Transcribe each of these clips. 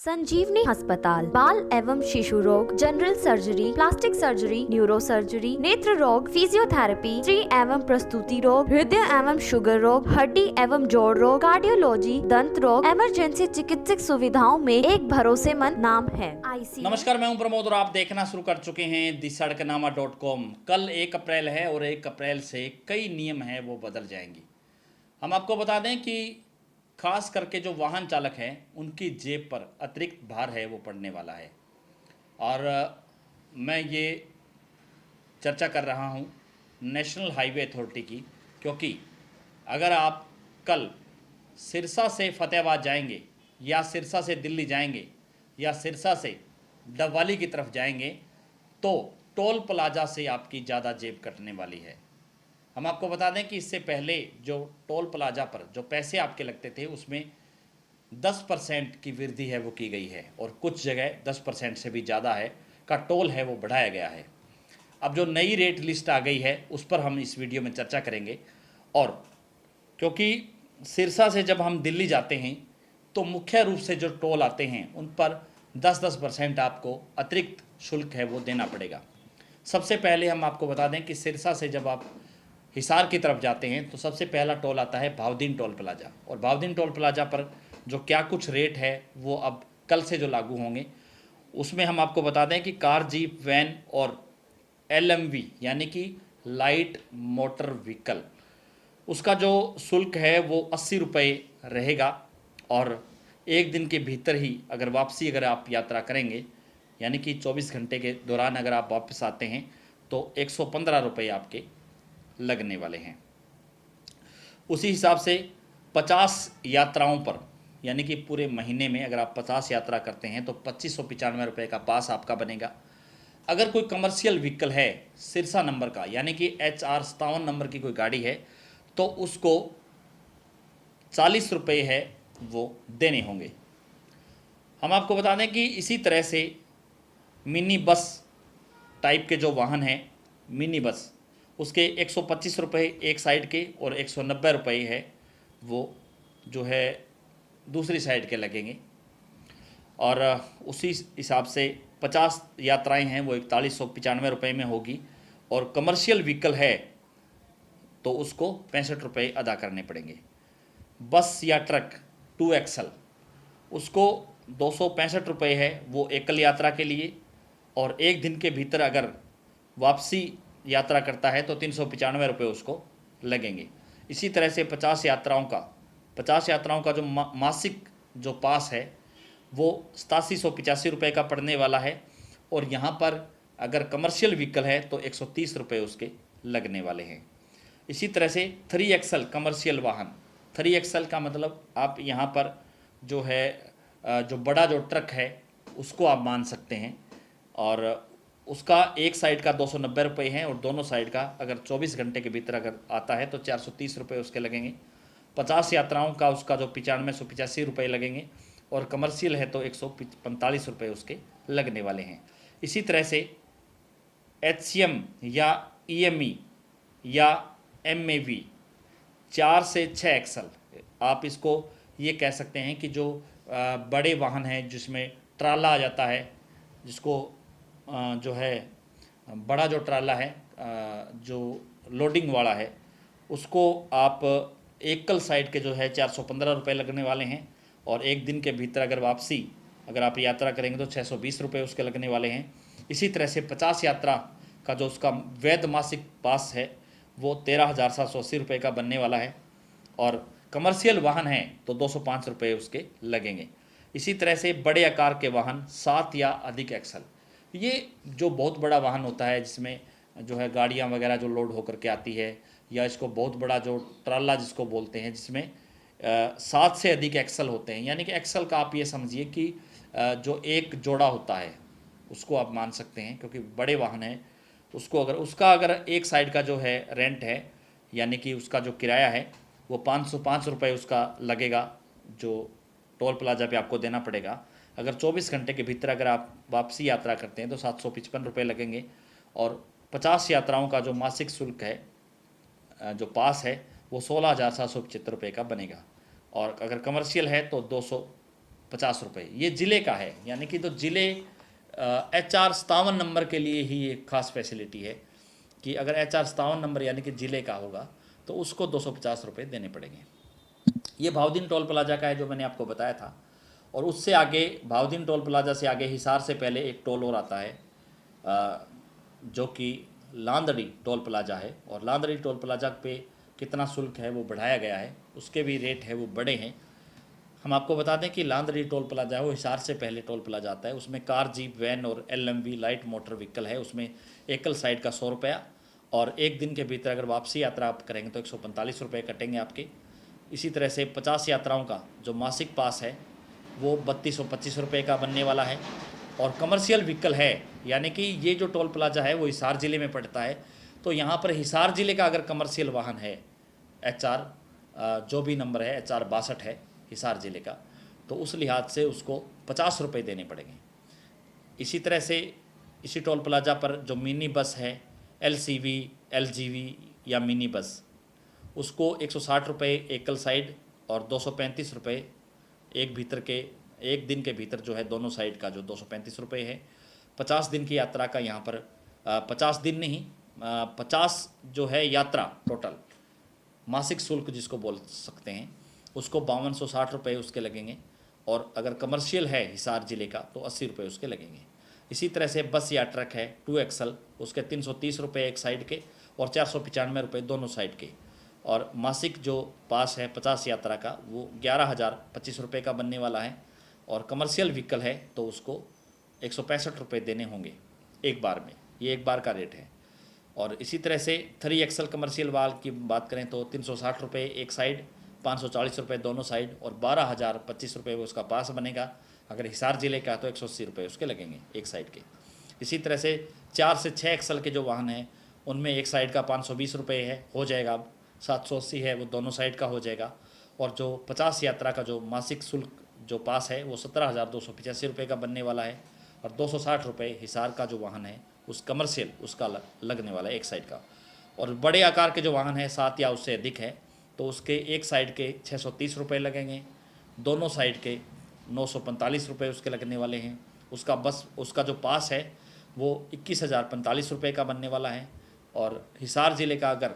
संजीवनी अस्पताल बाल एवं शिशु रोग, general surgery, plastic surgery, neuro surgery, नेत्र रोग, फिजियोथेरेपी, स्त्री एवं प्रसूति रोग, हृदय एवं शुगर रोग, हड्डी एवं जोड़ रोग, कार्डियोलॉजी, दंत रोग, इमरजेंसी चिकित्सक सुविधाओं में एक भरोसेमंद नाम है। नमस्कार, मैं हूं प्रमोद और आप देखना शुरू कर चुके हैं दिसड़कनामा.com। कल 1 अप्रैल है और 1 अप्रैल से कई नियम हैं वो बदल जाएंगे। हम आपको बता दें कि खास करके जो वाहन चालक हैं उनकी जेब पर अतिरिक्त भार है वो पड़ने वाला है। और मैं ये चर्चा कर रहा हूँ नेशनल हाईवे अथॉरिटी की, क्योंकि अगर आप कल सिरसा से फतेहाबाद जाएंगे या सिरसा से दिल्ली जाएंगे या सिरसा से डबवाली की तरफ जाएंगे तो टोल प्लाजा से आपकी ज़्यादा जेब कटने वाली है। हम आपको बता दें कि इससे पहले जो टोल प्लाजा पर जो पैसे आपके लगते थे उसमें 10% की वृद्धि है वो की गई है और कुछ जगह 10% से भी ज़्यादा है का टोल है वो बढ़ाया गया है। अब जो नई रेट लिस्ट आ गई है उस पर हम इस वीडियो में चर्चा करेंगे। और क्योंकि सिरसा से जब हम दिल्ली जाते हैं तो मुख्य रूप से जो टोल आते हैं उन पर 10% आपको अतिरिक्त शुल्क है वो देना पड़ेगा। सबसे पहले हम आपको बता दें कि सिरसा से जब आप हिसार की तरफ जाते हैं तो सबसे पहला टोल आता है भावदीन टोल प्लाजा। और भावदीन टोल प्लाजा पर जो क्या कुछ रेट है वो अब कल से जो लागू होंगे उसमें हम आपको बता दें कि कार, जीप, वैन और LMV यानी कि लाइट मोटर व्हीकल उसका जो शुल्क है वो 80 रुपये रहेगा। और एक दिन के भीतर ही अगर आप यात्रा करेंगे यानी कि 24 घंटे के दौरान अगर आप वापस आते हैं तो 115 रुपये आपके लगने वाले हैं। उसी हिसाब से 50 यात्राओं पर यानी कि पूरे महीने में अगर आप 50 यात्रा करते हैं तो 2595 रुपये का पास आपका बनेगा। अगर कोई कमर्शियल व्हीकल है सिरसा नंबर का यानी कि HR 57 नंबर की कोई गाड़ी है तो उसको 40 रुपये है वो देने होंगे। हम आपको बता दें कि इसी तरह से मिनी बस टाइप के जो वाहन हैं मिनी बस उसके 125 रुपये एक साइड के और 190 रुपये है वो जो है दूसरी साइड के लगेंगे। और उसी हिसाब से 50 यात्राएं हैं वो 4195 रुपये में होगी। और कमर्शियल व्हीकल है तो उसको 65 रुपये अदा करने पड़ेंगे। बस या ट्रक 2XL उसको 265 रुपये है वो एकल यात्रा के लिए। और एक दिन के भीतर अगर वापसी यात्रा करता है तो 395 रुपये उसको लगेंगे। इसी तरह से 50 यात्राओं का जो मासिक जो पास है वो 8785 रुपये का पड़ने वाला है। और यहाँ पर अगर कमर्शियल व्हीकल है तो 130 रुपये उसके लगने वाले हैं। इसी तरह से 3XL कमर्शियल वाहन, 3XL का मतलब आप यहाँ पर जो है जो बड़ा जो ट्रक है उसको आप मान सकते हैं। और उसका एक साइड का 290 रुपये है और दोनों साइड का अगर 24 घंटे के भीतर अगर आता है तो 430 रुपये उसके लगेंगे। 50 यात्राओं का उसका जो 9585 रुपये लगेंगे और कमर्शियल है तो 145 रुपये उसके लगने वाले हैं। इसी तरह से HCM या EME या MAV 4 से 6 XL आप इसको ये कह सकते हैं कि जो बड़े वाहन हैं जिसमें ट्राला आ जाता है, जिसको जो है बड़ा जो ट्राला है जो लोडिंग वाला है उसको आप एकल साइड के जो है 415 रुपये लगने वाले हैं। और एक दिन के भीतर अगर आप यात्रा करेंगे तो 620 रुपये उसके लगने वाले हैं। इसी तरह से 50 यात्रा का जो उसका वैध मासिक पास है वो 13,780 रुपये का बनने वाला है। और कमर्शियल वाहन है तो 205 रुपये उसके लगेंगे। इसी तरह से बड़े आकार के वाहन 7 या अधिक XL ये जो बहुत बड़ा वाहन होता है जिसमें जो है गाड़ियाँ वगैरह जो लोड होकर के आती है या इसको बहुत बड़ा जो ट्राला जिसको बोलते हैं जिसमें 7 से अधिक XL होते हैं। यानी कि XL का आप ये समझिए कि जो एक जोड़ा होता है उसको आप मान सकते हैं, क्योंकि बड़े वाहन है तो उसको अगर एक साइड का जो है रेंट है यानी कि उसका जो किराया है वो 505 रुपये उसका लगेगा जो टोल प्लाजा पे आपको देना पड़ेगा। अगर 24 घंटे के भीतर अगर आप वापसी यात्रा करते हैं तो 755 रुपये लगेंगे। और 50 यात्राओं का जो मासिक शुल्क है जो पास है वो 16,775 रुपये का बनेगा। और अगर कमर्शियल है तो 50 रुपये। ये ज़िले का है, यानी कि तो ज़िले HR 57 नंबर के लिए ही एक खास फैसिलिटी है कि अगर HR 57 नंबर यानी कि ज़िले का होगा तो उसको 250 रुपये देने पड़ेंगे। ये भावदीन टोल प्लाजा का है जो मैंने आपको बताया था। और उससे आगे भावदीन टोल प्लाजा से आगे हिसार से पहले एक टोल और आता है जो कि लांदड़ी टोल प्लाजा है। और लांदड़ी टोल प्लाजा पे कितना शुल्क है वो बढ़ाया गया है, उसके भी रेट है वो बड़े हैं। हम आपको बता दें कि लांदड़ी टोल प्लाजा है वो हिसार से पहले टोल प्लाजा आता है। उसमें कार, जीप, वैन और LMV लाइट मोटर व्हीकल है। उसमें एकल साइड का 100 रुपया, और एक दिन के भीतर अगर वापसी यात्रा आप करेंगे तो 145 रुपये कटेंगे आपके। इसी तरह से 50 यात्राओं का जो मासिक पास है वो 3225 रुपये का बनने वाला है। और कमर्शियल व्हीकल है, यानी कि ये जो टोल प्लाजा है वो हिसार ज़िले में पड़ता है, तो यहाँ पर हिसार ज़िले का अगर कमर्शियल वाहन है HR जो भी नंबर है HR 62 है हिसार ज़िले का, तो उस लिहाज से उसको 50 रुपये देने पड़ेंगे। इसी तरह से इसी टोल प्लाजा पर जो मिनी बस है LCV, LGV या मिनी बस, उसको 160 रुपये एकल साइड और 235 रुपये एक दिन के भीतर जो है दोनों साइड का जो 235 रुपये है। 50 दिन की यात्रा का यहाँ पर 50 दिन नहीं 50 जो है यात्रा टोटल मासिक शुल्क जिसको बोल सकते हैं, उसको 5260 रुपये उसके लगेंगे। और अगर कमर्शियल है हिसार ज़िले का तो 80 रुपये उसके लगेंगे। इसी तरह से बस या ट्रक है 2XL, उसके 330 रुपये एक साइड के और 495 रुपये दोनों साइड के। और मासिक जो पास है 50 यात्रा का वो 11,025 रुपये का बनने वाला है। और कमर्शियल व्हीकल है तो उसको 165 रुपये देने होंगे एक बार में, ये एक बार का रेट है। और इसी तरह से 3XL कमर्शियल वाल की बात करें तो 360 रुपये एक साइड, 540 रुपये दोनों साइड और 12,025 रुपये वो उसका पास बनेगा। अगर हिसार ज़िले का तो 180 रुपये उसके लगेंगे एक साइड के। इसी तरह से 4 से 6XL के जो वाहन हैं उनमें एक साइड का 520 रुपये है, हो जाएगा। 780 है वो दोनों साइड का हो जाएगा। और जो 50 यात्रा का जो मासिक शुल्क जो पास है वो 17,285 रुपये का बनने वाला है। और 260 रुपये हिसार का जो वाहन है उस कमर्शियल उसका लगने वाला है एक साइड का। और बड़े आकार के जो वाहन है 7 या उससे अधिक है तो उसके एक साइड के 630 रुपये लगेंगे, दोनों साइड के 945 रुपये उसके लगने वाले हैं। उसका जो पास है वो 21,045 रुपये का बनने वाला है। और हिसार ज़िले का अगर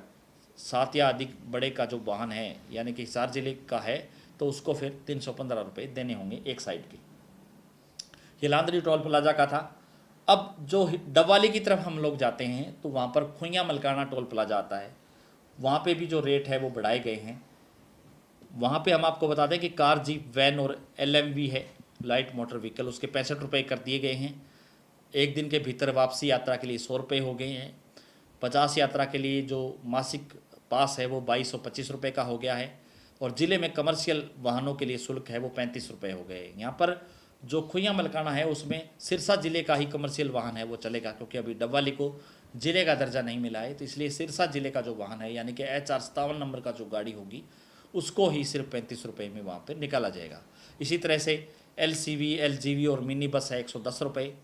7 या अधिक बड़े का जो वाहन है यानी कि हिसार ज़िले का है तो उसको फिर 315 रुपये देने होंगे एक साइड के। ये लांदड़ी टोल प्लाजा का था। अब जो डबवाली की तरफ हम लोग जाते हैं तो वहाँ पर खुइयाँ मलकाना टोल प्लाजा आता है। वहाँ पे भी जो रेट है वो बढ़ाए गए हैं। वहाँ पे हम आपको बता दें कि कार, जीप, वैन और LMV है लाइट मोटर व्हीकल, उसके 65 रुपये कर दिए गए हैं। एक दिन के भीतर वापसी यात्रा के लिए 100 रुपये हो गए हैं। 50 यात्रा के लिए जो मासिक पास है वो 2225 रुपये का हो गया है। और ज़िले में कमर्शियल वाहनों के लिए शुल्क है वो 35 रुपये हो गए। यहाँ पर जो खुइयाँ मलकाना है उसमें सिरसा ज़िले का ही कमर्शियल वाहन है वो चलेगा, क्योंकि अभी डबवाली को ज़िले का दर्जा नहीं मिला है, तो इसलिए सिरसा ज़िले का जो वाहन है यानी कि HR 57 नंबर का जो गाड़ी होगी उसको ही सिर्फ 35 रुपये में वहाँ पर निकाला जाएगा। इसी तरह से LCV, LGV और मिनी बस है 110 रुपये,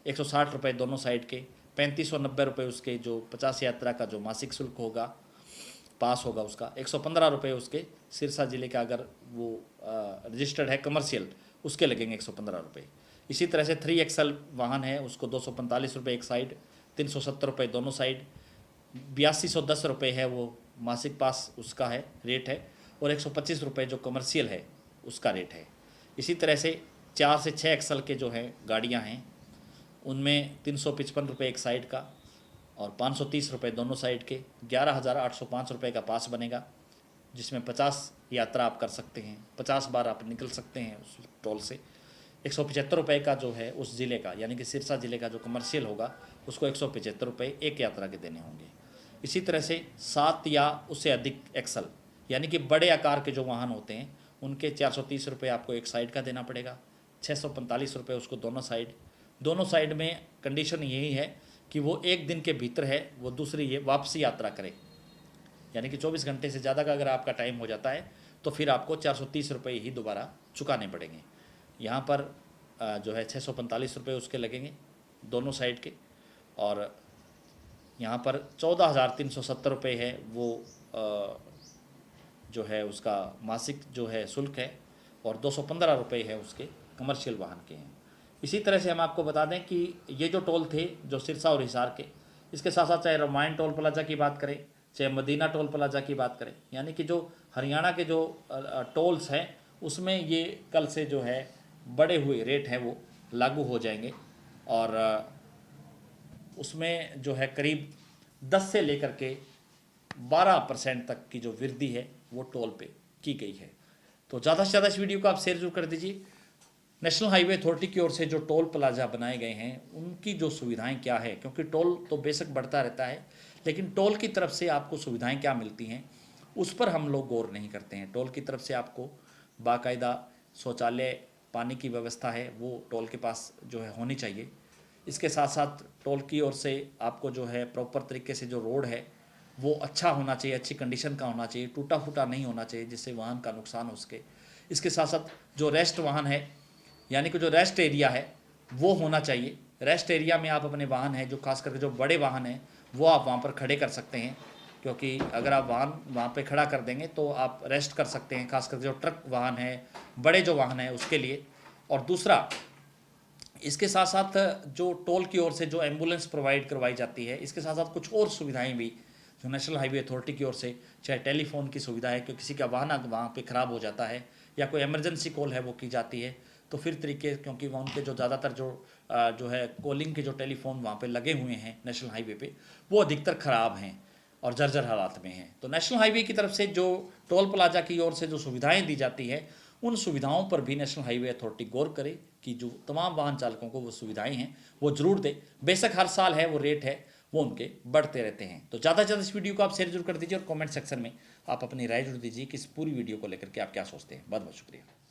160 रुपये दोनों साइड के, 3590 रुपये उसके जो 50 यात्रा का जो मासिक शुल्क होगा पास होगा उसका, 115 रुपये उसके सिरसा ज़िले का अगर वो रजिस्टर्ड है कमर्शियल उसके लगेंगे 115 रुपये। इसी तरह से 3XL वाहन है उसको 245 रुपये एक साइड, 370 रुपये दोनों साइड, 8210 रुपये है वो मासिक पास उसका है रेट है। और 125 रुपये जो कमर्शियल है उसका रेट है। इसी तरह से 4 से 6XL के जो हैं गाड़ियाँ हैं उनमें 355 रुपये एक साइड का और 530 रुपये दोनों साइड के, 11,805 रुपये का पास बनेगा, जिसमें 50 यात्रा आप कर सकते हैं, 50 बार आप निकल सकते हैं उस टोल से। 175 रुपये का जो है उस ज़िले का यानी कि सिरसा ज़िले का जो कमर्शियल होगा उसको 175 रुपये एक यात्रा के देने होंगे। इसी तरह से 7 या उससे अधिक XL यानी कि बड़े आकार के जो वाहन होते हैं उनके 430 रुपये आपको एक साइड का देना पड़ेगा, 645 रुपये उसको दोनों साइड में कंडीशन यही है कि वो एक दिन के भीतर है वो दूसरी ये वापसी यात्रा करे, यानी कि 24 घंटे से ज़्यादा का अगर आपका टाइम हो जाता है तो फिर आपको 430 रुपये ही दोबारा चुकाने पड़ेंगे। यहाँ पर जो है 645 रुपये उसके लगेंगे दोनों साइड के। और यहाँ पर 14,370 रुपये है वो जो है उसका मासिक जो है शुल्क है। और 215 रुपये है उसके कमर्शियल वाहन के हैं। इसी तरह से हम आपको बता दें कि ये जो टोल थे जो सिरसा और हिसार के, इसके साथ साथ चाहे रामायण टोल प्लाजा की बात करें, चाहे मदीना टोल प्लाजा की बात करें, यानी कि जो हरियाणा के जो टोल्स हैं उसमें ये कल से जो है बढ़े हुए रेट हैं वो लागू हो जाएंगे और उसमें जो है करीब 10 से लेकर के 12% तक की जो वृद्धि है वो टोल पे की गई है। तो ज़्यादा से ज़्यादा इस वीडियो को आप शेयर जरूर कर दीजिए। नेशनल हाईवे अथॉरिटी की ओर से जो टोल प्लाजा बनाए गए हैं उनकी जो सुविधाएं क्या है, क्योंकि टोल तो बेशक बढ़ता रहता है लेकिन टोल की तरफ से आपको सुविधाएं क्या मिलती हैं उस पर हम लोग गौर नहीं करते हैं। टोल की तरफ से आपको बाकायदा शौचालय, पानी की व्यवस्था है वो टोल के पास जो है होनी चाहिए। इसके साथ साथ टोल की ओर से आपको जो है प्रॉपर तरीके से जो रोड है वो अच्छा होना चाहिए, अच्छी कंडीशन का होना चाहिए, टूटा फूटा नहीं होना चाहिए जिससे वाहन का नुकसान हो सके। इसके साथ साथ जो रेस्ट वाहन है यानी कि जो रेस्ट एरिया है वो होना चाहिए। रेस्ट एरिया में आप अपने वाहन है जो खास करके जो बड़े वाहन हैं वो आप वहाँ पर खड़े कर सकते हैं, क्योंकि अगर आप वाहन वहाँ पे खड़ा कर देंगे तो आप रेस्ट कर सकते हैं, खास करके जो ट्रक वाहन है, बड़े जो वाहन है उसके लिए। और दूसरा, इसके साथ साथ जो टोल की ओर से जो एम्बुलेंस प्रोवाइड करवाई जाती है, इसके साथ साथ कुछ और सुविधाएं भी जो नेशनल हाईवे अथॉरिटी की ओर से, चाहे टेलीफोन की सुविधा है कि किसी का वाहन वहाँ पे ख़राब हो जाता है या कोई इमरजेंसी कॉल है वो की जाती है तो फिर तरीके, क्योंकि वहाँ उनके जो ज़्यादातर जो है कॉलिंग के जो टेलीफोन वहाँ पे लगे हुए हैं नेशनल हाईवे पे वो अधिकतर ख़राब हैं और जर्जर हालात में हैं। तो नेशनल हाईवे की तरफ से जो टोल प्लाजा की ओर से जो सुविधाएं दी जाती है उन सुविधाओं पर भी नेशनल हाईवे अथॉरिटी गौर करे कि जो तमाम वाहन चालकों को वो सुविधाएं हैं वो जरूर दे। बेशक हर साल है वो रेट है वो उनके बढ़ते रहते हैं। तो ज़्यादा से ज़्यादा इस वीडियो को आप शेयर जरूर कर दीजिए और कमेंट सेक्शन में आप अपनी राय जरूर दीजिए कि इस पूरी वीडियो को लेकर के आप क्या सोचते हैं। बहुत बहुत शुक्रिया।